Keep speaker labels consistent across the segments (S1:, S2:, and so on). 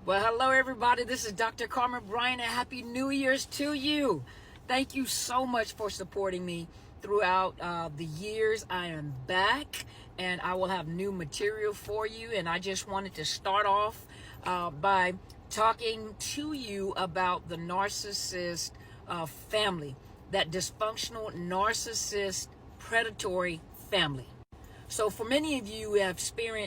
S1: Well, hello everybody. This is Dr. Carmen Bryan, and Happy New Year's to you. Thank you so much for supporting me throughout the years. I am back, and I will have new material for you. And I just wanted to start off by talking to you about the narcissist family, that dysfunctional narcissist predatory family. So for many of you who have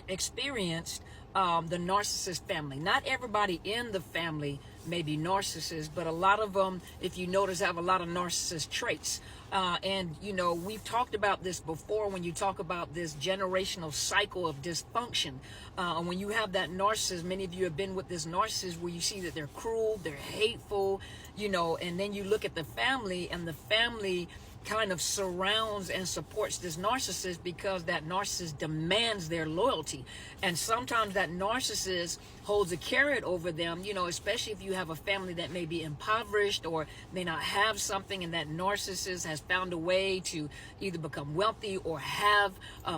S1: experienced the narcissist family, not everybody in the family may be narcissists, but a lot of them, if you notice, have a lot of narcissist traits. And, you know, we've talked about this before when you talk about this generational cycle of dysfunction. And when you have that narcissist, many of you have been with this narcissist where you see that they're cruel, they're hateful, you know, and then you look at the family, and the family kind of surrounds and supports this narcissist because that narcissist demands their loyalty. And sometimes that narcissist holds a carrot over them, you know, especially if you have a family that may be impoverished or may not have something, and that narcissist has found a way to either become wealthy or have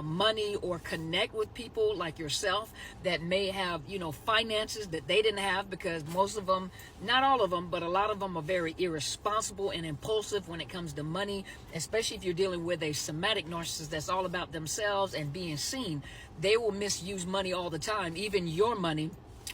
S1: money or connect with people like yourself that may have, you know, finances that they didn't have, because most of them, not all of them, but a lot of them are very irresponsible and impulsive when it comes to money, especially if you're dealing with a somatic narcissist that's all about themselves and being seen. They will misuse money all the time. Even your money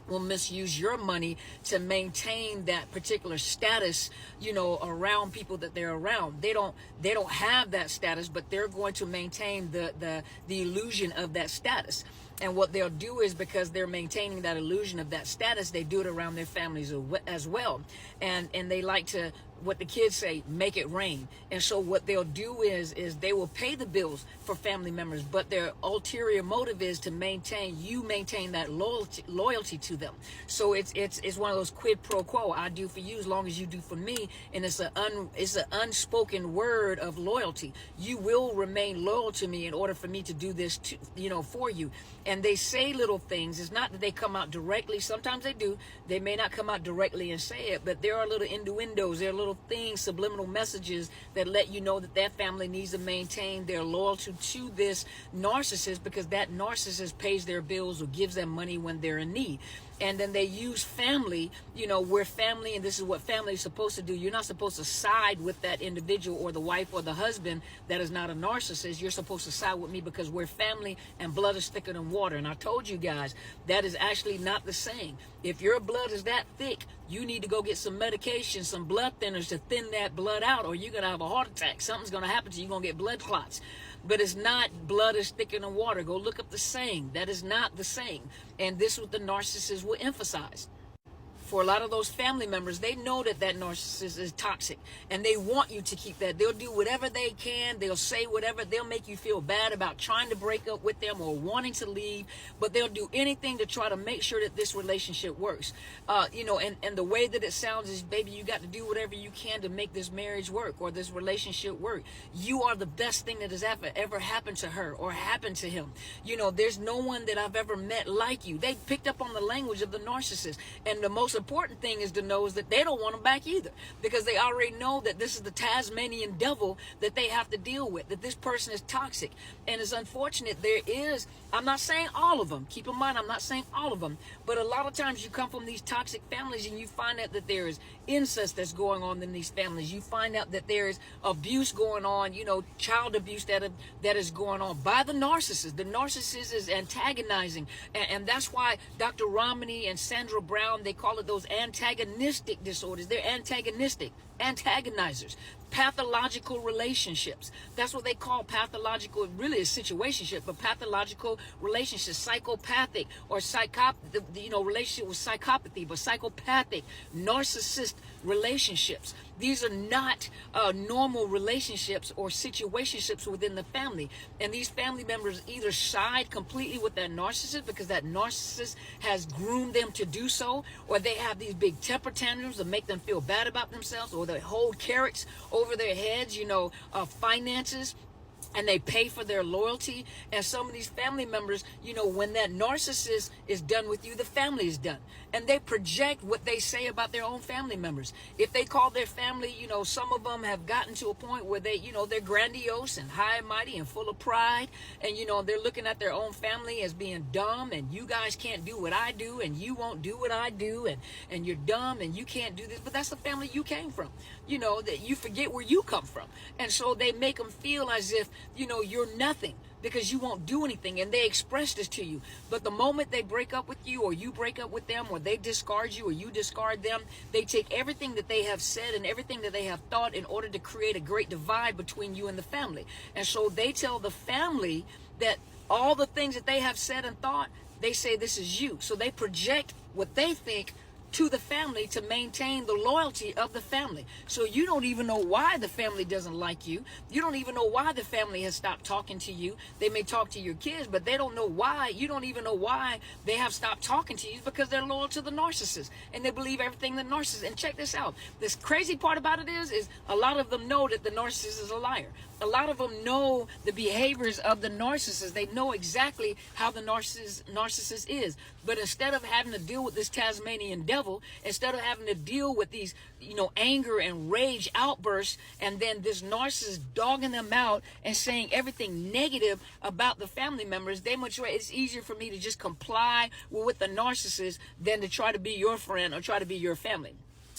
S1: will misuse your money to maintain that particular status, you know, around people that they're around. They don't have that status, but they're going to maintain the illusion of that status. And what they'll do is, because they're maintaining that illusion of that status, they do it around their families as well. And they like to, what the kids say, make it rain. And so what they'll do is they will pay the bills for family members, but their ulterior motive is to maintain that loyalty to them. So it's one of those quid pro quo. I do for you as long as you do for me. And it's an unspoken word of loyalty. You will remain loyal to me in order for me to do this for you. And they say little things. It's not that they come out directly. Sometimes they do. They may not come out directly and say it, but there are little innuendos, there are little things, subliminal messages that let you know that family needs to maintain their loyalty to this narcissist, because that narcissist pays their bills or gives them money when they're in need. And then they use family, you know, we're family, and this is what family is supposed to do. You're not supposed to side with that individual or the wife or the husband that is not a narcissist. You're supposed to side with me because we're family and blood is thicker than water. And I told you guys, that is actually not the same. If your blood is that thick, you need to go get some medication, some blood thinners to thin that blood out, or you're going to have a heart attack. Something's going to happen to you. You're going to get blood clots. But it's not blood is thicker than water. Go look up the saying. That is not the saying. And this is what the narcissist will emphasize. For a lot of those family members, they know that narcissist is toxic, and they want you to keep that. They'll do whatever they can. They'll say whatever. They'll make you feel bad about trying to break up with them or wanting to leave, but they'll do anything to try to make sure that this relationship works. And the way that it sounds is, baby, you got to do whatever you can to make this marriage work or this relationship work. You are the best thing that has ever happened to her or happened to him. You know, there's no one that I've ever met like you. They picked up on the language of the narcissist, and the most important thing is to know is that they don't want them back either, because they already know that this is the Tasmanian devil that they have to deal with, that this person is toxic. And it's unfortunate. I'm not saying all of them, keep in mind, I'm not saying all of them, but a lot of times you come from these toxic families and you find out that there is incest that's going on in these families. You find out that there is abuse going on, you know, child abuse that is going on by the narcissist. The narcissist is antagonizing, and that's why Dr. Romney and Sandra Brown, they call it those antagonistic disorders. They're antagonizers. Pathological relationships. That's what they call pathological. It really is situationship, but pathological relationships, psychopathic or relationship with psychopathy, but psychopathic, narcissist relationships. These are not normal relationships or situationships within the family. And these family members either side completely with that narcissist because that narcissist has groomed them to do so, or they have these big temper tantrums that make them feel bad about themselves, or they hold carrots over their heads, finances. and they pay for their loyalty. And some of these family members, when that narcissist is done with you, the family is done. And they project what they say about their own family members. If they call their family, some of them have gotten to a point where they're grandiose and high and mighty and full of pride. And, they're looking at their own family as being dumb, and you guys can't do what I do, and you won't do what I do, and you're dumb, and you can't do this. But that's the family you came from. That you forget where you come from. And so they make them feel as if, you're nothing because you won't do anything, and they express this to you. But the moment they break up with you, or you break up with them, or they discard you, or you discard them, they take everything that they have said and everything that they have thought in order to create a great divide between you and the family. And so they tell the family that all the things that they have said and thought, they say this is you. So they project what they think to the family to maintain the loyalty of the family. So you don't even know why the family doesn't like you. You don't even know why the family has stopped talking to you. They may talk to your kids, but they don't know why. You don't even know why they have stopped talking to you, because they're loyal to the narcissist and they believe everything the narcissist. And check this out. This crazy part about it is a lot of them know that the narcissist is a liar. A lot of them know the behaviors of the narcissist. They know exactly how the narcissist is. But instead of having to deal with this Tasmanian devil, instead of having to deal with these, anger and rage outbursts, and then this narcissist dogging them out and saying everything negative about the family members, it's easier for me to just comply with the narcissist than to try to be your friend or try to be your family.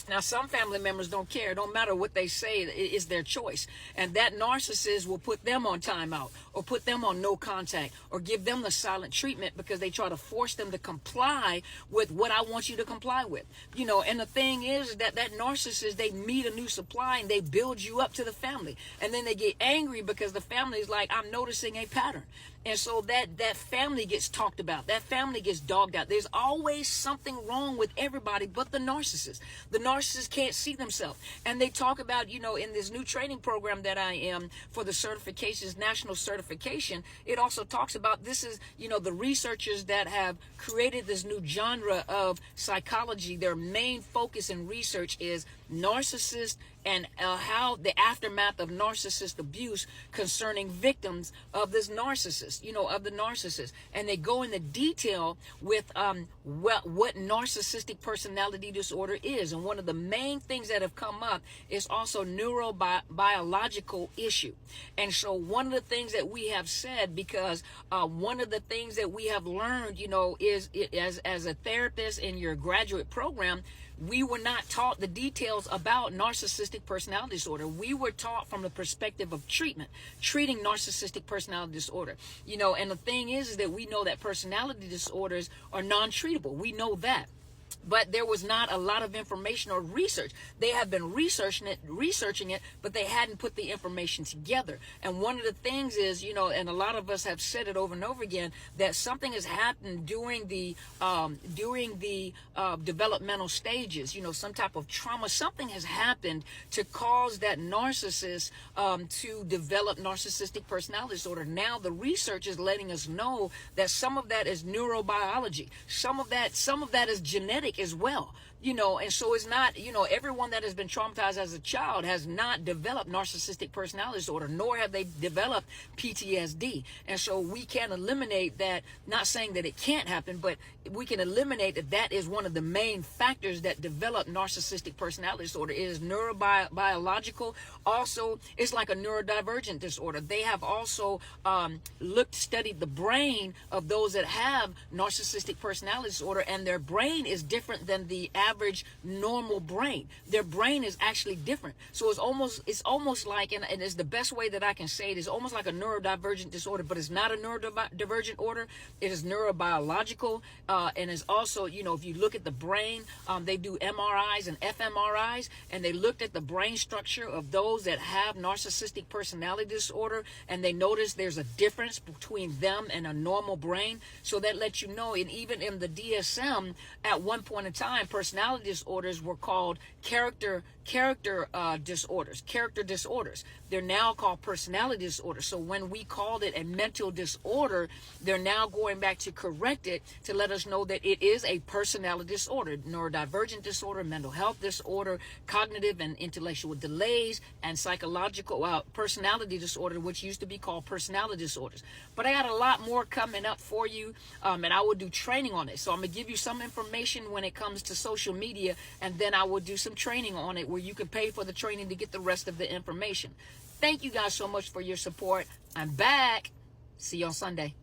S1: Now, some family members don't care. It don't matter what they say. It's their choice. And that narcissist will put them on timeout, or put them on no contact, or give them the silent treatment, because they try to force them to comply with what I want you to comply with. And the thing is that narcissist, they meet a new supply and they build you up to the family. And then they get angry because the family is like, I'm noticing a pattern. And so that family gets talked about. That family gets dogged out. There's always something wrong with everybody but the narcissist. The narcissist can't see themselves. And they talk about, in this new training program that I am for the certifications, national certification, it also talks about this is, the researchers that have created this new genre of psychology. Their main focus in research is narcissist and how the aftermath of narcissist abuse concerning victims of this narcissist, of the narcissist. And they go into detail with what narcissistic personality disorder is. And one of the main things that have come up is also neurobiological issue. And so one of the things that we have said, because one of the things that we have learned, is as a therapist in your graduate program, we were not taught the details about narcissistic personality disorder. We were taught from the perspective of treating narcissistic personality disorder. And the thing is that we know that personality disorders are non-treatable. We know that. But there was not a lot of information or research. They have been researching it, but they hadn't put the information together. And one of the things is, and a lot of us have said it over and over again, that something has happened during the developmental stages. Some type of trauma. Something has happened to cause that narcissist to develop narcissistic personality disorder. Now the research is letting us know that some of that is neurobiology. Some of that is genetic as well. And so it's not, everyone that has been traumatized as a child has not developed narcissistic personality disorder, nor have they developed PTSD. And so we can eliminate that, not saying that it can't happen, but we can eliminate that is one of the main factors that develop narcissistic personality disorder. It is neurobiological. Also, it's like a neurodivergent disorder. They have also studied the brain of those that have narcissistic personality disorder, and their brain is different than the average normal brain. Their brain is actually different. So it's almost like, and it's the best way that I can say it, is almost like a neurodivergent disorder, but it's not a neurodivergent order. It is neurobiological, and it's also, if you look at the brain, they do MRIs and fMRIs, and they looked at the brain structure of those that have narcissistic personality disorder, and they noticed there's a difference between them and a normal brain. So that lets you know, and even in the DSM, at one one point in time, personality disorders were called character disorders. They're now called personality disorders. So when we called it a mental disorder, they're now going back to correct it to let us know that it is a personality disorder, neurodivergent disorder, mental health disorder, cognitive and intellectual delays, and psychological personality disorder, which used to be called personality disorders. But I got a lot more coming up for you, and I will do training on it. So I'm going to give you some information when it comes to social media, and then I will do some training on it where you can pay for the training to get the rest of the information. Thank you guys so much for your support. I'm back. See you on Sunday.